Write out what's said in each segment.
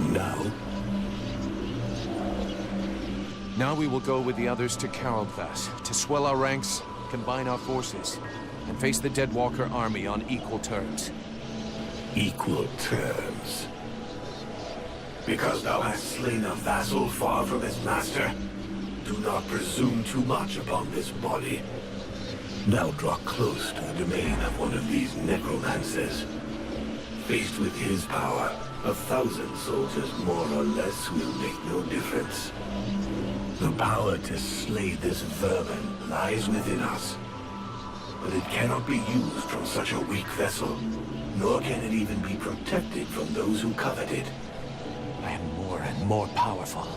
And now? Now we will go with the others to Caraldthas, to swell our ranks, combine our forces, and face the Deadwalker army on equal terms. Equal terms? Because thou hast slain a vassal far from his master, do not presume too much upon this body. Now draw close to the domain of one of these necromancers. Faced with his power, 1,000 soldiers more or less will make no difference. The power to slay this vermin lies within us. But it cannot be used from such a weak vessel, nor can it even be protected from those who covet it. I am more and more powerful.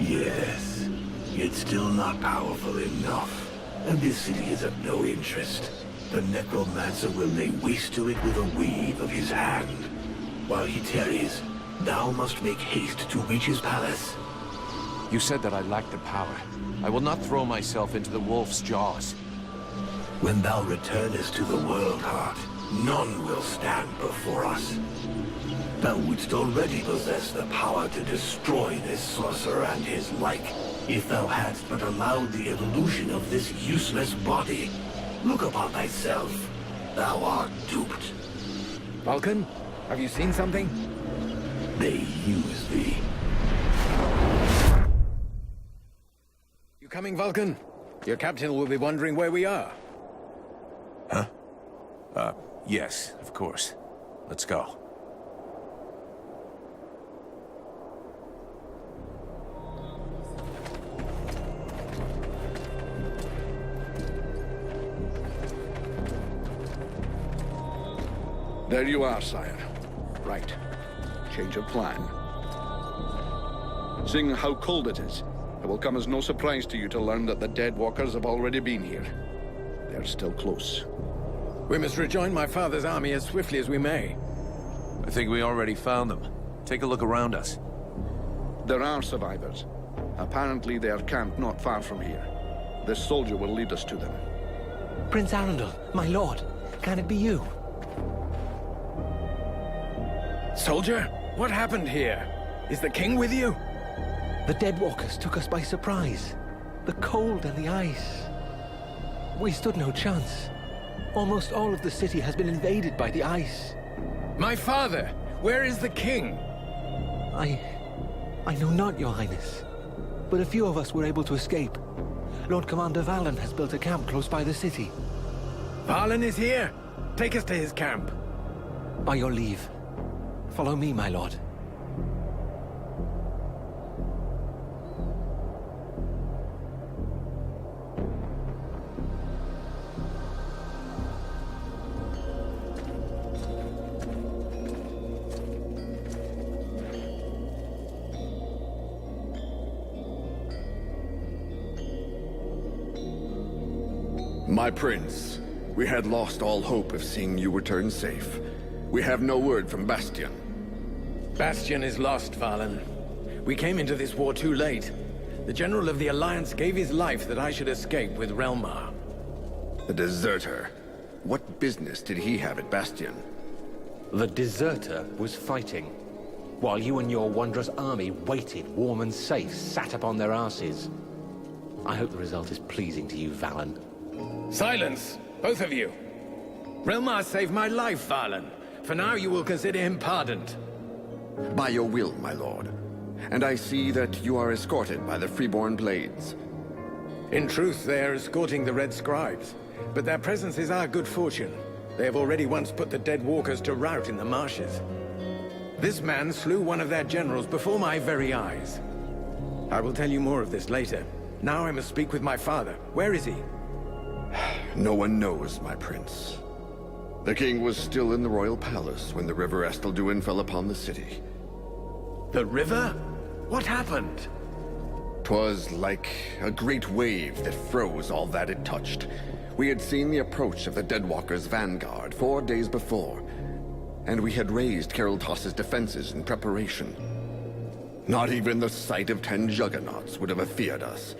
Yes, yet still not powerful enough. And this city is of no interest. The necromancer will lay waste to it with a wave of his hand. While he tarries, thou must make haste to reach his palace. You said that I lacked the power. I will not throw myself into the wolf's jaws. When thou returnest to the world heart, none will stand before us. Thou wouldst already possess the power to destroy this sorcerer and his like, if thou hadst but allowed the evolution of this useless body. Look upon thyself. Thou art duped. Vulcan, have you seen something? They use thee. You coming, Vulcan? Your captain will be wondering where we are. Huh? Yes, of course. Let's go. There you are, sire. Right. Change of plan. Seeing how cold it is, it will come as no surprise to you to learn that the Deadwalkers have already been here. They're still close. We must rejoin my father's army as swiftly as we may. I think we already found them. Take a look around us. There are survivors. Apparently they are camped not far from here. This soldier will lead us to them. Prince Arundel, my lord, can it be you? Soldier, what happened here? Is the king with you? The Deadwalkers took us by surprise. The cold and the ice. We stood no chance. Almost all of the city has been invaded by the ice. My father, where is the king? I know not, your highness. But a few of us were able to escape. Lord Commander Valen has built a camp close by the city. Valen is here. Take us to his camp. By your leave. Follow me, my lord. My prince, we had lost all hope of seeing you return safe. We have no word from Bastion. Bastion is lost, Valen. We came into this war too late. The General of the Alliance gave his life that I should escape with Relmar. The deserter. What business did he have at Bastion? The deserter was fighting, while you and your wondrous army waited, warm and safe, sat upon their asses. I hope the result is pleasing to you, Valen. Silence, both of you. Relmar saved my life, Valen. For now, you will consider him pardoned. By your will, my lord. And I see that you are escorted by the Freeborn Blades. In truth, they are escorting the Red Scribes. But their presence is our good fortune. They have already once put the Deadwalkers to rout in the marshes. This man slew one of their generals before my very eyes. I will tell you more of this later. Now I must speak with my father. Where is he? No one knows, my prince. The king was still in the royal palace when the river Estelduin fell upon the city. The river? What happened? 'Twas like a great wave that froze all that it touched. We had seen the approach of the Deadwalkers' vanguard 4 days before, and we had raised Caraldthas' defenses in preparation. Not even the sight of 10 juggernauts would have afeared us.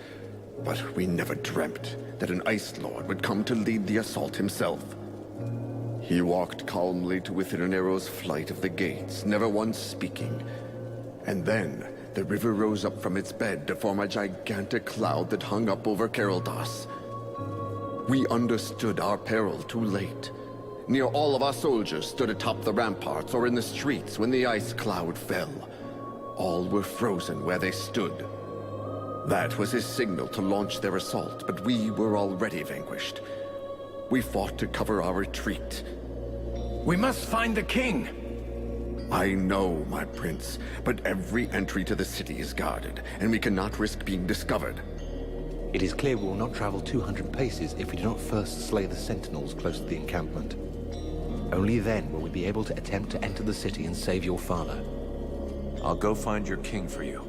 But we never dreamt that an Ice Lord would come to lead the assault himself. He walked calmly to within an arrow's flight of the gates, never once speaking. And then, the river rose up from its bed to form a gigantic cloud that hung up over Caraldthas. We understood our peril too late. Near all of our soldiers stood atop the ramparts or in the streets when the ice cloud fell. All were frozen where they stood. That was his signal to launch their assault, but we were already vanquished. We fought to cover our retreat. We must find the king! I know, my prince, but every entry to the city is guarded, and we cannot risk being discovered. It is clear we will not travel 200 paces if we do not first slay the sentinels close to the encampment. Only then will we be able to attempt to enter the city and save your father. I'll go find your king for you.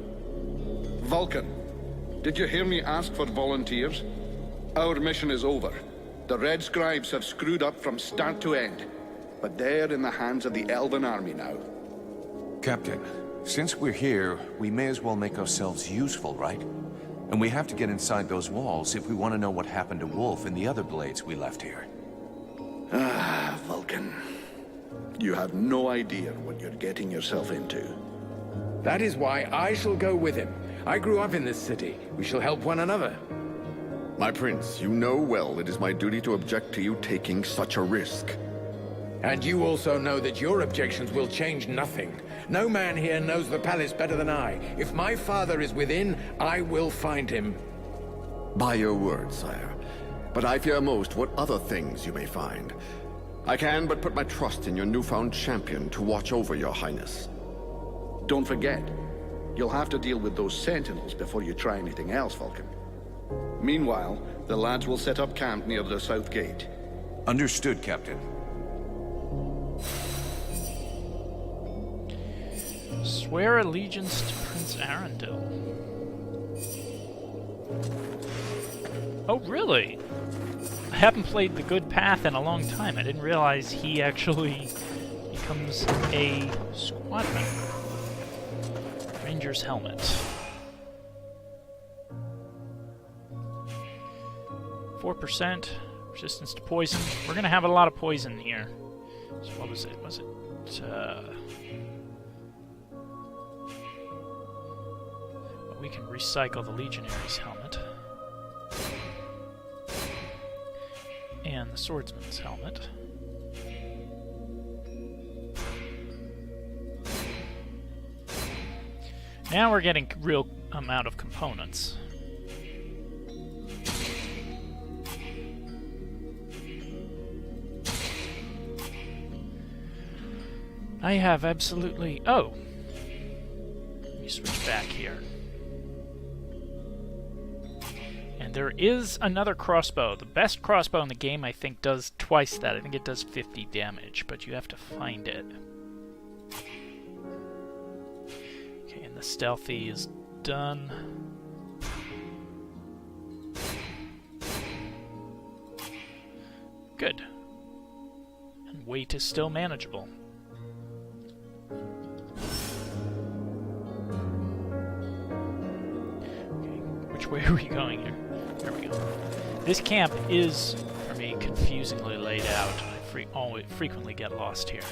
Vulcan, did you hear me ask for volunteers? Our mission is over. The Red Scribes have screwed up from start to end. But they're in the hands of the Elven army now. Captain, since we're here, we may as well make ourselves useful, right? And we have to get inside those walls if we want to know what happened to Wolf and the other blades we left here. Ah, Vulcan. You have no idea what you're getting yourself into. That is why I shall go with him. I grew up in this city. We shall help one another. My prince, you know well it is my duty to object to you taking such a risk. And you also know that your objections will change nothing. No man here knows the palace better than I. If my father is within, I will find him. By your word, sire. But I fear most what other things you may find. I can but put my trust in your newfound champion to watch over your highness. Don't forget, you'll have to deal with those sentinels before you try anything else, Vulcan. Meanwhile, the lads will set up camp near the south gate. Understood, Captain. Swear allegiance to Prince Arundel. Oh, really? I haven't played the Good Path in a long time. I didn't realize he actually becomes a squad member. Ranger's helmet. 4% resistance to poison. We're gonna have a lot of poison here. So what was it? Was it we can recycle the Legionary's helmet. And the Swordsman's helmet. Now we're getting real amount of components. I have absolutely... Oh! Let me switch back here. And there is another crossbow. The best crossbow in the game, I think, does twice that. I think it does 50 damage, but you have to find it. Okay, and the stealthy is done. Good. And weight is still manageable. Which way are we going here? There we go. This camp is, for me, confusingly laid out. I frequently get lost here.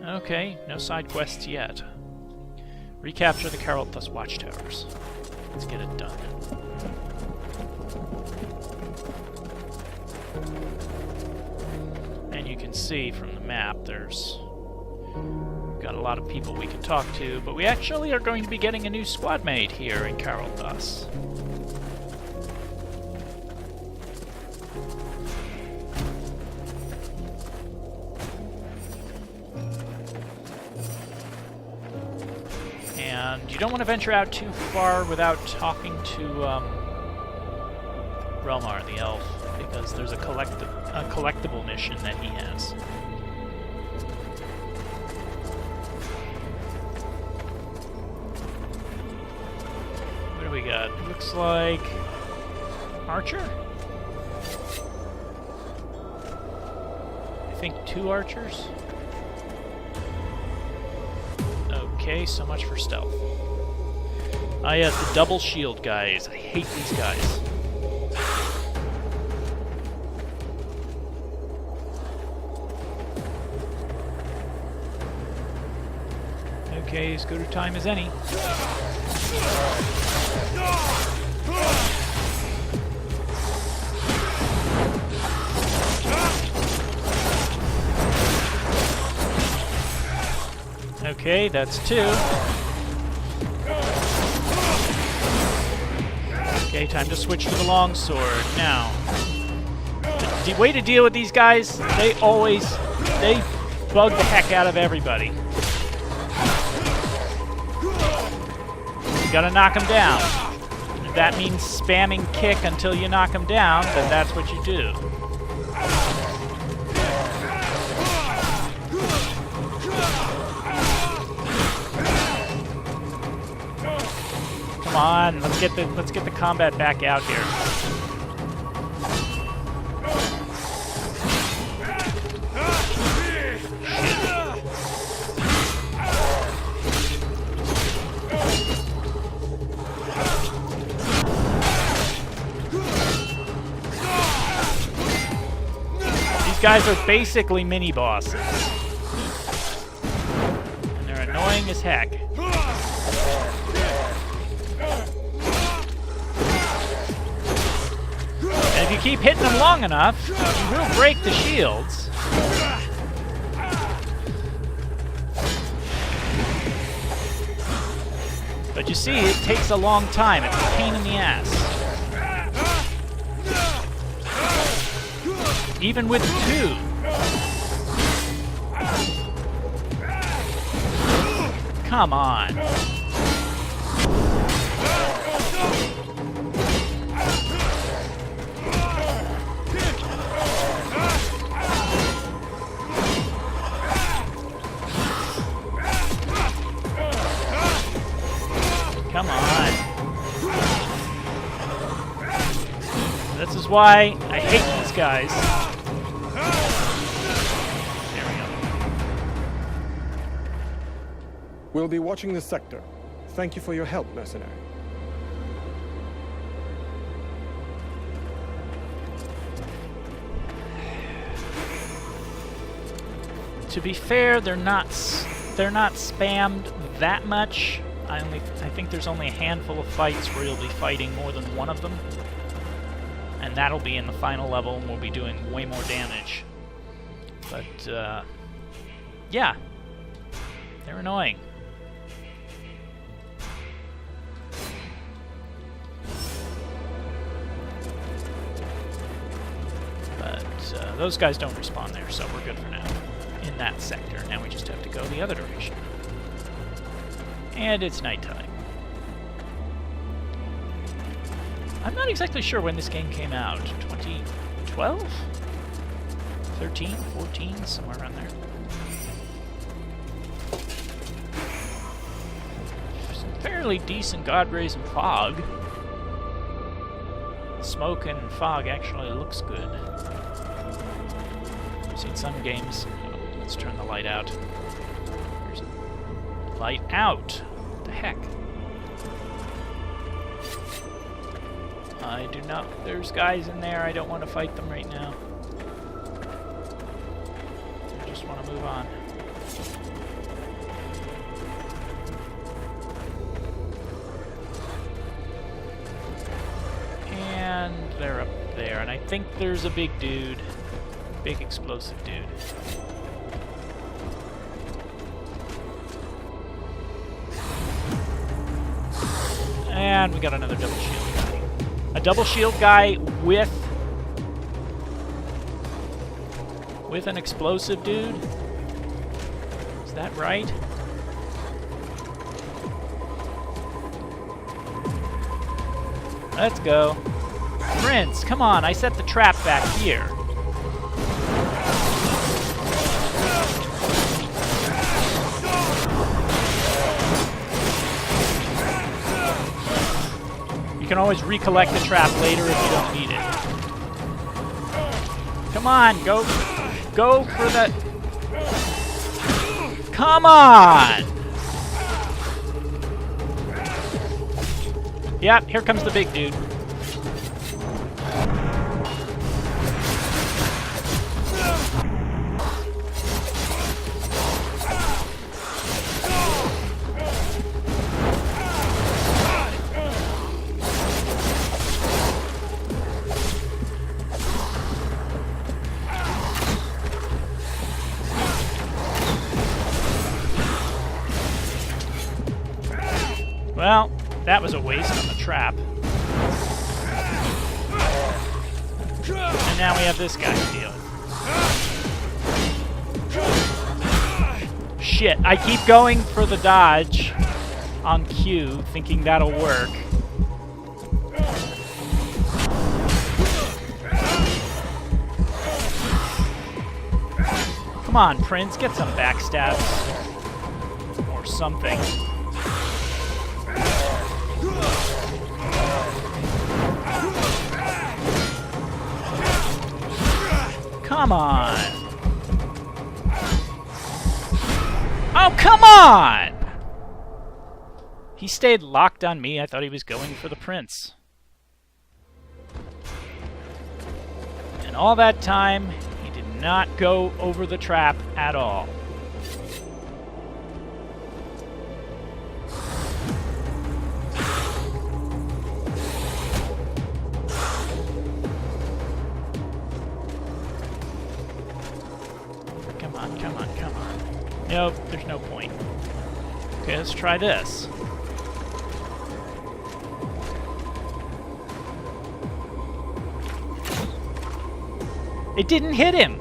Okay, no side quests yet. Recapture the Caraldthas watchtowers. Let's get it done. And you can see from the map there's... got a lot of people we can talk to, but we actually are going to be getting a new squad mate here in Caraldthas. And you don't want to venture out too far without talking to Relmar, the elf, because there's a collectible mission that he has. We got, looks like archer? I think 2 archers. Okay, so much for stealth. Ah yes, the double shield guys. I hate these guys. Okay, as good a time as any. Okay, that's 2. Okay, time to switch to the longsword. Now, the way to deal with these guys, they bug the heck out of everybody. You gotta knock them down. If that means spamming kick until you knock them down, then that's what you do. Come on, let's get the combat back out here. These guys are basically mini bosses. And they're annoying as heck. And if you keep hitting them long enough, you will break the shields. But you see, it takes a long time. It's a pain in the ass. Even with 2. Come on. Come on. This is why I hate these guys. There we go. We'll be watching this sector. Thank you for your help, mercenary. To be fair, they're not spammed that much. I think there's only a handful of fights where you'll be fighting more than one of them. And that'll be in the final level, and we'll be doing way more damage. But, yeah. They're annoying. But, those guys don't respawn there, so we're good for now. In that sector. Now we just have to go the other direction. And it's nighttime. I'm not exactly sure when this game came out. 2012? 13? 14? Somewhere around there. Some fairly decent God rays and fog. Smoke and fog actually looks good. I've seen some games. Oh, let's turn the light out. There's light out. What the heck? I do not. There's guys in there. I don't want to fight them right now. I just want to move on. And they're up there. And I think there's a big dude. Big explosive dude. And we got another double shield guy. A double shield guy with an explosive dude? Is that right? Let's go. Prince, come on, I set the trap back here. You can always recollect the trap later if you don't need it. Come on, go for the... Come on! Yep, here comes the big dude. that was a waste on the trap. And now we have this guy to deal with. Shit, I keep going for the dodge on Q, thinking that'll work. Come on, Prince, get some backstabs. Or something. Come on! Oh, come on! He stayed locked on me. I thought he was going for the Prince. And all that time, he did not go over the trap at all. Come on, come on, come on. Nope, there's no point. Okay, let's try this. It didn't hit him!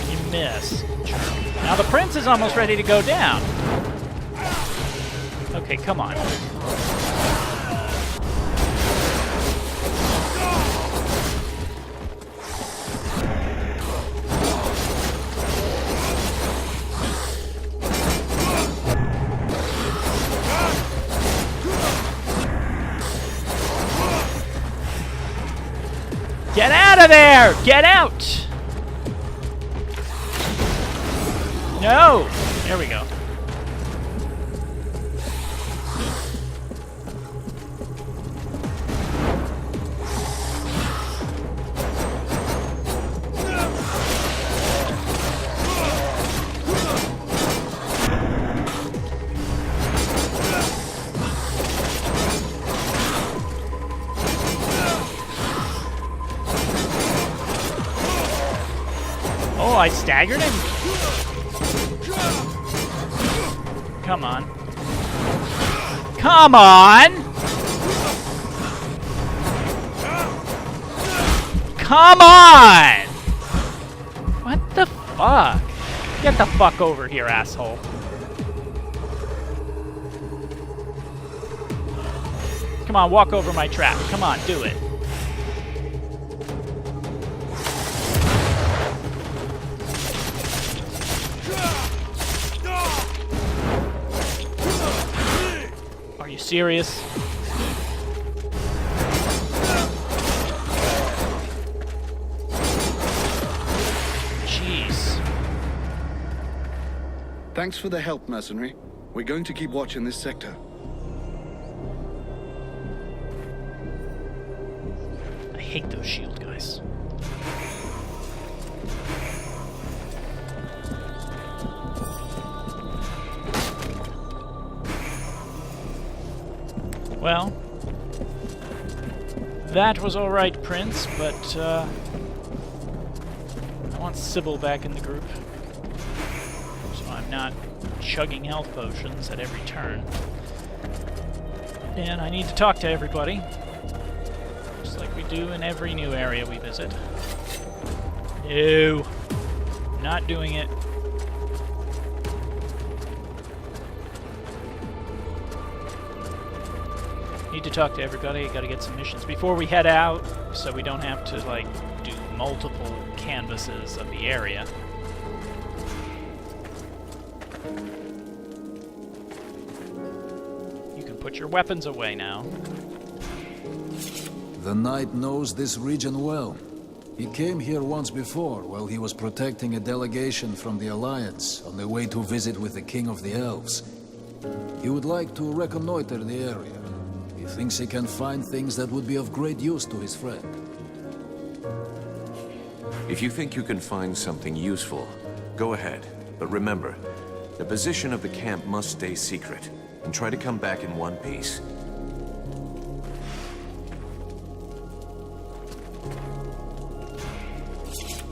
You miss. Now the Prince is almost ready to go down. Okay, come on. Get out of there! Get out! No! There we go. Oh, I staggered him? Come on. Come on! Come on! What the fuck? Get the fuck over here, asshole. Come on, walk over my trap. Come on, do it. Are you serious? Jeez. Thanks for the help, mercenary. We're going to keep watching this sector. I hate those shield guys. Well, that was alright, Prince, but I want Sybil back in the group, so I'm not chugging health potions at every turn. And I need to talk to everybody, just like we do in every new area we visit. No, not doing it. Need to talk to everybody. Gotta get some missions before we head out, so we don't have to, like, do multiple canvases of the area. You can put your weapons away now. The Knight knows this region well. He came here once before while he was protecting a delegation from the Alliance on their way to visit with the King of the Elves. He would like to reconnoiter the area. He thinks he can find things that would be of great use to his friend. If you think you can find something useful, Go ahead, but remember, the position of the camp must stay secret, and try to come back in one piece.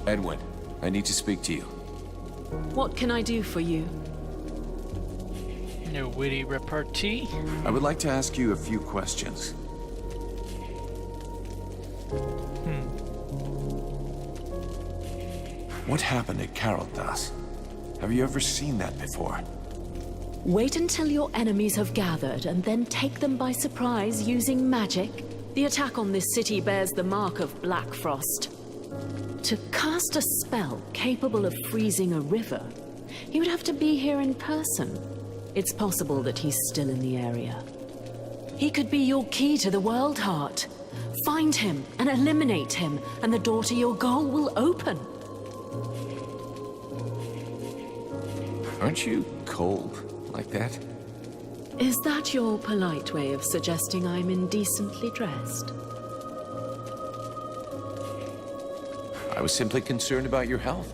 Edwin, I need to speak to you. What can I do for you? No witty repartee. I would like to ask you a few questions. What happened at Caraldthas? Have you ever seen that before? Wait until your enemies have gathered and then take them by surprise using magic. The attack on this city bears the mark of Black Frost. To cast a spell capable of freezing a river, he would have to be here in person. It's possible that he's still in the area. He could be your key to the World Heart. Find him and eliminate him, and the door to your goal will open. Aren't you cold like that? Is that your polite way of suggesting I'm indecently dressed? I was simply concerned about your health.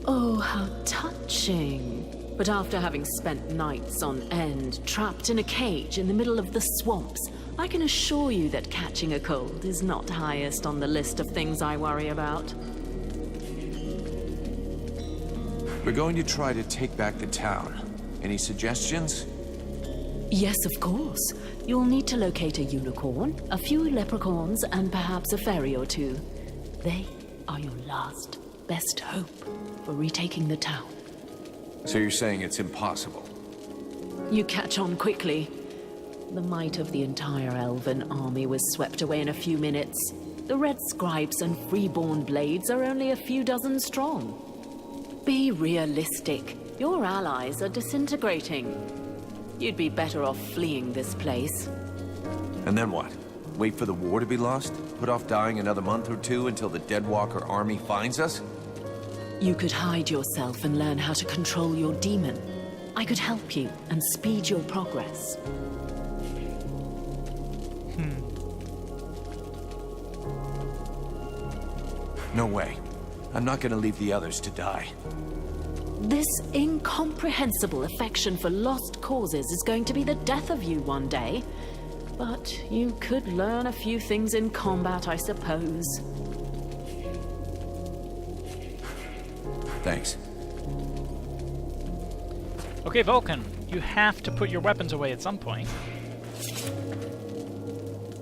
Oh, how touching. But after having spent nights on end, trapped in a cage in the middle of the swamps, I can assure you that catching a cold is not highest on the list of things I worry about. We're going to try to take back the town. Any suggestions? Yes, of course. You'll need to locate a unicorn, a few leprechauns, and perhaps a fairy or two. They are your last, best hope for retaking the town. So you're saying it's impossible? You catch on quickly. The might of the entire elven army was swept away in a few minutes. The red scribes and freeborn blades are only a few dozen strong. Be realistic. Your allies are disintegrating. You'd be better off fleeing this place. And then what? Wait for the war to be lost? Put off dying another month or two until the Deadwalker army finds us? You could hide yourself and learn how to control your demon. I could help you and speed your progress. No way. I'm not gonna leave the others to die. This incomprehensible affection for lost causes is going to be the death of you one day. But you could learn a few things in combat, I suppose. Thanks. Okay, Vulcan, you have to put your weapons away at some point.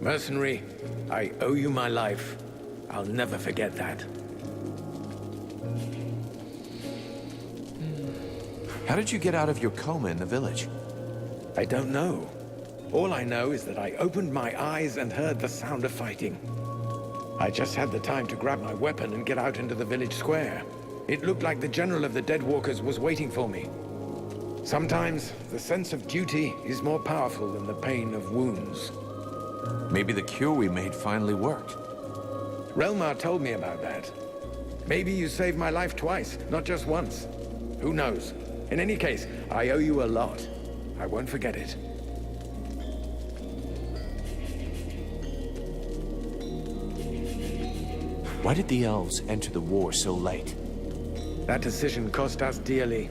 Mercenary, I owe you my life. I'll never forget that. How did you get out of your coma in the village? I don't know. All I know is that I opened my eyes and heard the sound of fighting. I just had the time to grab my weapon and get out into the village square. It looked like the general of the Deadwalkers was waiting for me. Sometimes, the sense of duty is more powerful than the pain of wounds. Maybe the cure we made finally worked. Relmar told me about that. Maybe you saved my life twice, not just once. Who knows? In any case, I owe you a lot. I won't forget it. Why did the elves enter the war so late? That decision cost us dearly.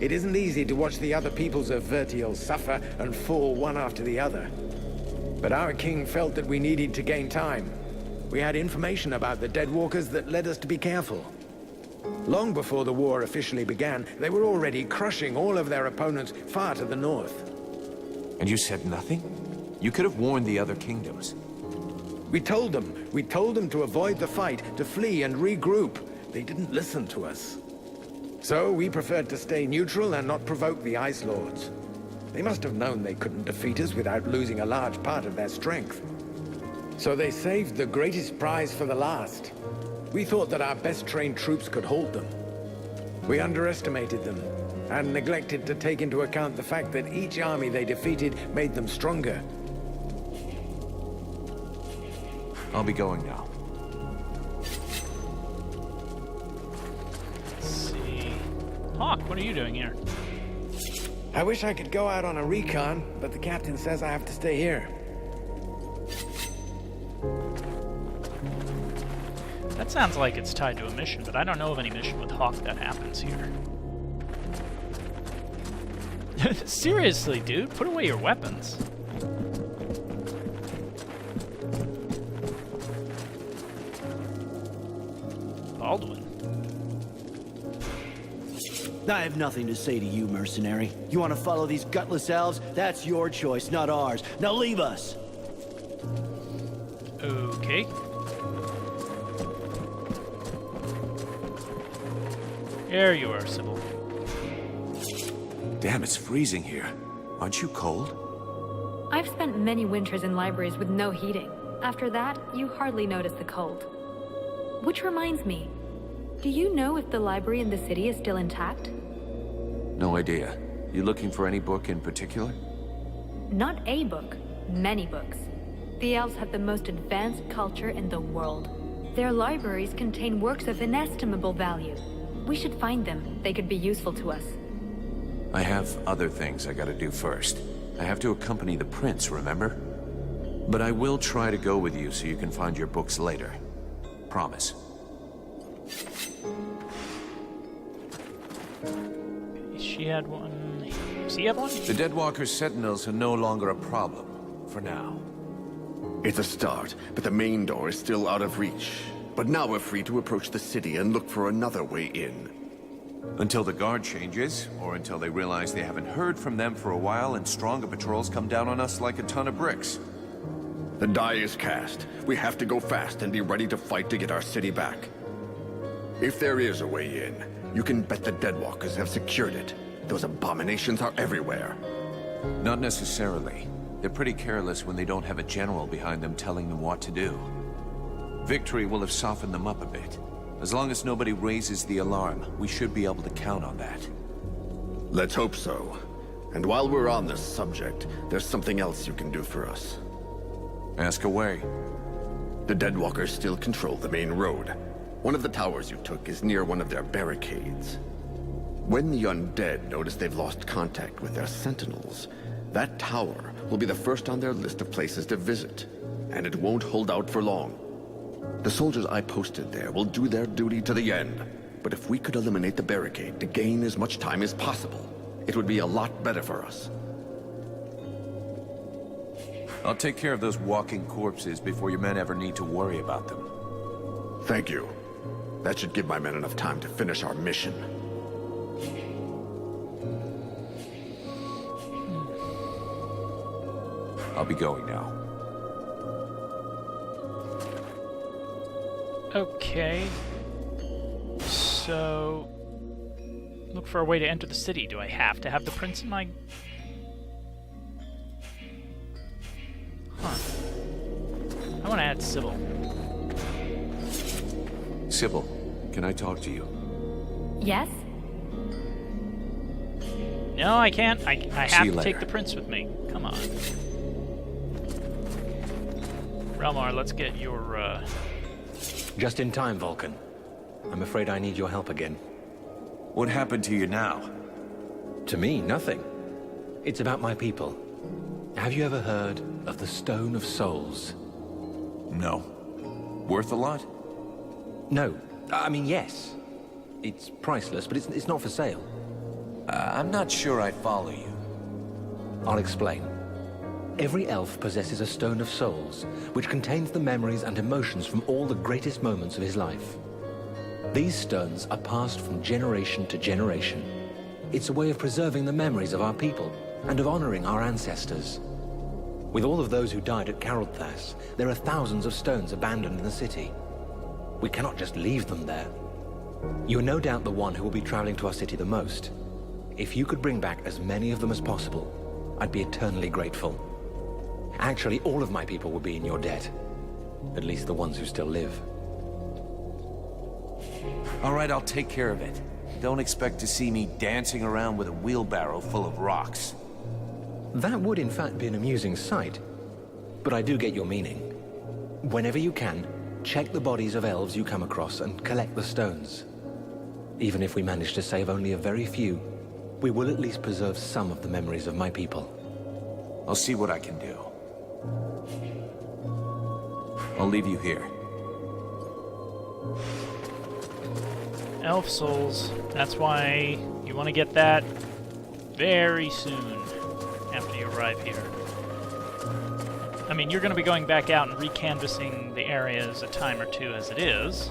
It isn't easy to watch the other peoples of Vertiel suffer and fall one after the other. But our king felt that we needed to gain time. We had information about the Deadwalkers that led us to be careful. Long before the war officially began, they were already crushing all of their opponents far to the north. And you said nothing? You could have warned the other kingdoms. We told them to avoid the fight, to flee and regroup. They didn't listen to us. So we preferred to stay neutral and not provoke the Ice Lords. They must have known they couldn't defeat us without losing a large part of their strength. So they saved the greatest prize for the last. We thought that our best trained troops could hold them. We underestimated them, and neglected to take into account the fact that each army they defeated made them stronger. I'll be going now. Let's see. Hawk, what are you doing here? I wish I could go out on a recon, but the captain says I have to stay here. That sounds like it's tied to a mission, but I don't know of any mission with Hawk that happens here. Seriously, dude, put away your weapons. Baldwin. I have nothing to say to you, mercenary. You want to follow these gutless elves? That's your choice, not ours. Now leave us! Okay. There you are, Sybil. Damn, it's freezing here. Aren't you cold? I've spent many winters in libraries with no heating. After that, you hardly notice the cold. Which reminds me, do you know if the library in the city is still intact? No idea. You looking for any book in particular? Not a book, many books. The elves have the most advanced culture in the world. Their libraries contain works of inestimable value. We should find them. They could be useful to us. I have other things I gotta do first. I have to accompany the prince, remember? But I will try to go with you so you can find your books later. Promise. She had one. Does he have one? The Deadwalker's sentinels are no longer a problem. For now. It's a start, but the main door is still out of reach. But now we're free to approach the city and look for another way in. Until the guard changes, or until they realize they haven't heard from them for a while and stronger patrols come down on us like a ton of bricks. The die is cast. We have to go fast and be ready to fight to get our city back. If there is a way in, you can bet the Deadwalkers have secured it. Those abominations are everywhere. Not necessarily. They're pretty careless when they don't have a general behind them telling them what to do. Victory will have softened them up a bit. As long as nobody raises the alarm, we should be able to count on that. Let's hope so. And while we're on this subject, there's something else you can do for us. Ask away. The Deadwalkers still control the main road. One of the towers you took is near one of their barricades. When the undead notice they've lost contact with their sentinels, that tower will be the first on their list of places to visit, and it won't hold out for long. The soldiers I posted there will do their duty to the end, but if we could eliminate the barricade to gain as much time as possible, it would be a lot better for us. I'll take care of those walking corpses before your men ever need to worry about them. Thank you. That should give my men enough time to finish our mission. I'll be going now. Okay. So... look for a way to enter the city. Do I have to have the prince in my... Huh. I want to add Sybil. Sybil, can I talk to you? Yes? No, I can't. I have to later. take the prince with me. Come on. Relmar, let's get your, Just in time, Vulcan. I'm afraid I need your help again. What happened to you now? To me, nothing. It's about my people. Have you ever heard of the Stone of Souls? No. Worth a lot? No. I mean, yes. It's priceless, but it's not for sale. I'm not sure I follow you. I'll explain. Every elf possesses a Stone of Souls, which contains the memories and emotions from all the greatest moments of his life. These stones are passed from generation to generation. It's a way of preserving the memories of our people and of honoring our ancestors. With all of those who died at Caraldthas, there are thousands of stones abandoned in the city. We cannot just leave them there. You're no doubt the one who will be traveling to our city the most. If you could bring back as many of them as possible, I'd be eternally grateful. Actually, all of my people will be in your debt. At least the ones who still live. All right, I'll take care of it. Don't expect to see me dancing around with a wheelbarrow full of rocks. That would in fact be an amusing sight. But I do get your meaning. Whenever you can, check the bodies of elves you come across and collect the stones. Even if we manage to save only a very few, we will at least preserve some of the memories of my people. I'll see what I can do. I'll leave you here. Elf souls. That's why you want to get that very soon after you arrive here. I mean, you're going to be going back out and recanvassing the areas a time or two as it is.